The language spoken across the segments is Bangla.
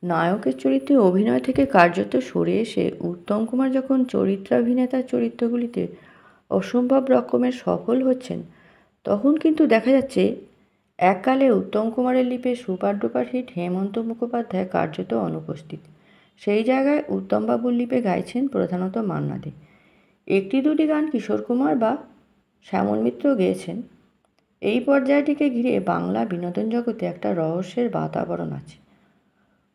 নায়কের চরিত্রে অভিনয় থেকে কার্যত সরে এসে উত্তম কুমার যখন চরিত্রাভিনেতার চরিত্রগুলিতে অসম্ভব রকমের সফল হচ্ছেন, তখন কিন্তু দেখা যাচ্ছে এককালে উত্তম কুমারের লিপে super duper hit Hemanta Mukhopadhyay কার্যত অনুপস্থিত। সেই জায়গায় উত্তমবাবুর লিপে গাইছেন প্রধানত মান্না দে। একটি দুটি গান কিশোর কুমার বা শ্যামল মিত্র গেয়েছেন। এই পর্যায়টিকে ঘিরে বাংলা বিনোদন জগতে একটা রহস্যের বাতাবরণ আছে।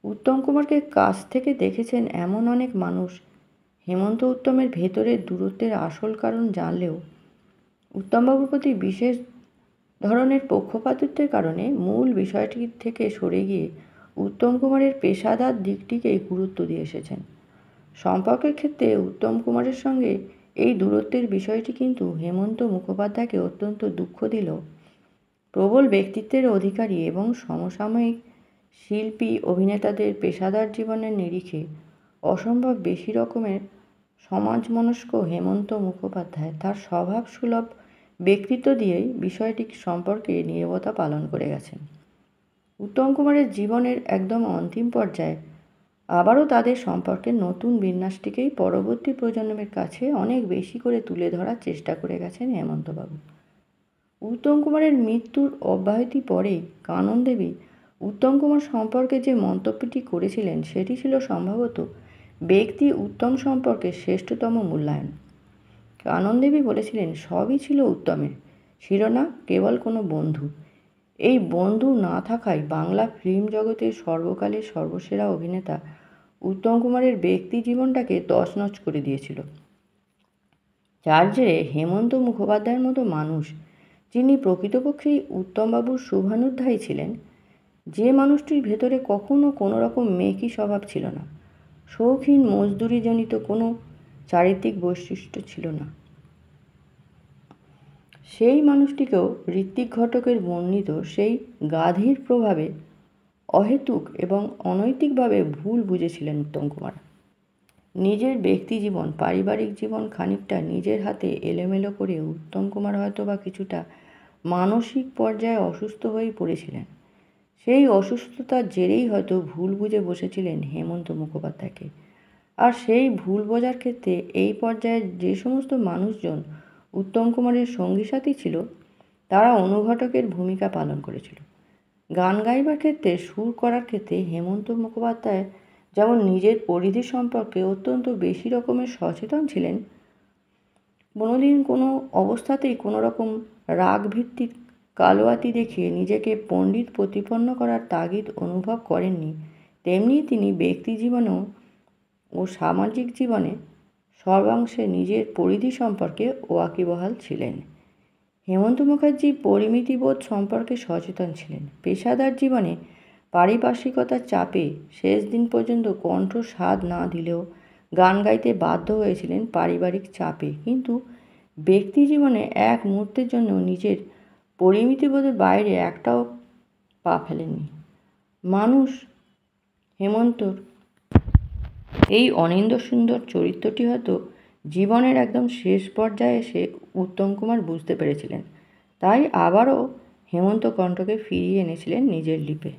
উত্তম কুমারকে কাছ থেকে দেখেছেন এমন অনেক মানুষ হেমন্ত উত্তমের ভেতরের দূরত্বের আসল কারণ জানলেও উত্তমবাবুর প্রতি বিশেষ ধরনের পক্ষপাতিত্বের কারণে মূল বিষয়টি থেকে সরে গিয়ে উত্তম কুমারের পেশাদার দিকটিকেই গুরুত্ব দিয়ে এসেছেন। সম্পর্কের ক্ষেত্রে উত্তম কুমারের সঙ্গে এই দূরত্বের বিষয়টি কিন্তু হেমন্ত মুখোপাধ্যায়কে অত্যন্ত দুঃখ দিল। প্রবল ব্যক্তিত্বের অধিকারী এবং সমসাময়িক শিল্পী অভিনেতাদের পেশাদার জীবনের নিরিখে অসম্ভব বেশি রকমের সমাজমনস্ক হেমন্ত মুখোপাধ্যায় তার স্বভাবসুলভ ব্যক্তিত্ব দিয়েই বিষয়টি সম্পর্কে নীরবতা পালন করে গেছেন। উত্তম কুমারের জীবনের একদম অন্তিম পর্যায়ে আবারও তাদের সম্পর্কের নতুন বিন্যাসটিকেই পরবর্তী প্রজন্মের কাছে অনেক বেশি করে তুলে ধরার চেষ্টা করে গেছেন হেমন্তবাবু। উত্তম কুমারের মৃত্যুর অব্যাহতি পরেই কানন দেবী উত্তম কুমার সম্পর্কে যে মন্তব্যটি করেছিলেন সেটি ছিল সম্ভবত ব্যক্তি উত্তম সম্পর্কে শ্রেষ্ঠতম মূল্যায়ন। কানন দেবী বলেছিলেন, সবই ছিল উত্তমের, ছিল না কেবল কোনো বন্ধু। এই বন্ধু না থাকায় বাংলা ফিল্ম জগতের সর্বকালের সর্বসেরা অভিনেতা উত্তম কুমারের ব্যক্তি জীবনটাকে তছনছ করে দিয়েছিল। যার জেরে হেমন্ত মুখোপাধ্যায়ের মতো মানুষ, যিনি প্রকৃতপক্ষেই উত্তমবাবুর শুভানুধ্যায়ী ছিলেন, যে মানুষটির ভেতরে কখনো কোনো রকম মেকি স্বভাব ছিল না, শৌখিন মজদুরিজনিত কোনো চারিত্রিক বৈশিষ্ট্য ছিল না, সেই মানুষটিকেও ঋত্বিক ঘটকের বর্ণিত সেই গাধীর প্রভাবে অহেতুক এবং অনৈতিকভাবে ভুল বুঝেছিলেন উত্তম কুমার। নিজের ব্যক্তি জীবন, পারিবারিক জীবন খানিকটা নিজের হাতে এলোমেলো করে উত্তম কুমার হয়তো বা কিছুটা মানসিক পর্যায়ে অসুস্থ হয়ে পড়েছিলেন। সেই অসুস্থতার জেরেই হয়তো ভুল বুঝে বসেছিলেন হেমন্ত মুখোপাধ্যায়কে। আর সেই ভুল বোঝার ক্ষেত্রে এই পর্যায়ে যে সমস্ত মানুষজন উত্তম কুমারের সঙ্গী সাথী ছিল, তারা অনুঘটকের ভূমিকা পালন করেছিল। গান গাইবার ক্ষেত্রে, সুর করার ক্ষেত্রে হেমন্ত মুখোপাধ্যায় যেমন নিজের পরিধি সম্পর্কে অত্যন্ত বেশি রকমের সচেতন ছিলেন, কোনোদিন কোনো অবস্থাতেই কোনো রকম রাগভিত্তিক কালোয়াতি দেখিয়ে নিজেকে পণ্ডিত প্রতিপন্ন করার তাগিদ অনুভব করেননি, তেমনি তিনি ব্যক্তি জীবনেও ও সামাজিক জীবনে সর্বাংশে নিজের পরিধি সম্পর্কে ওয়াকিবহাল ছিলেন। হেমন্ত মুখার্জি পরিমিতিবোধ সম্পর্কে সচেতন ছিলেন। পেশাদার জীবনে পারিপার্শ্বিকতার চাপে শেষ দিন পর্যন্ত কণ্ঠ স্বাদ না দিলেও গান গাইতে বাধ্য হয়েছিলেন পারিবারিক চাপে, কিন্তু ব্যক্তি জীবনে এক মুহূর্তের জন্য নিজের পরিমিতিবোধের বাইরে একটাও পা ফেলেননি। মানুষ হেমন্তর এই অনিন্দ্য সুন্দর চরিত্রটি হয়তো জীবনের একদম শেষ পর্যায়ে এসে উত্তম কুমার বুঝতে পেরেছিলেন, তাই আবারও হেমন্ত কণ্ঠকে ফিরিয়ে এনেছিলেন নিজের লিপে।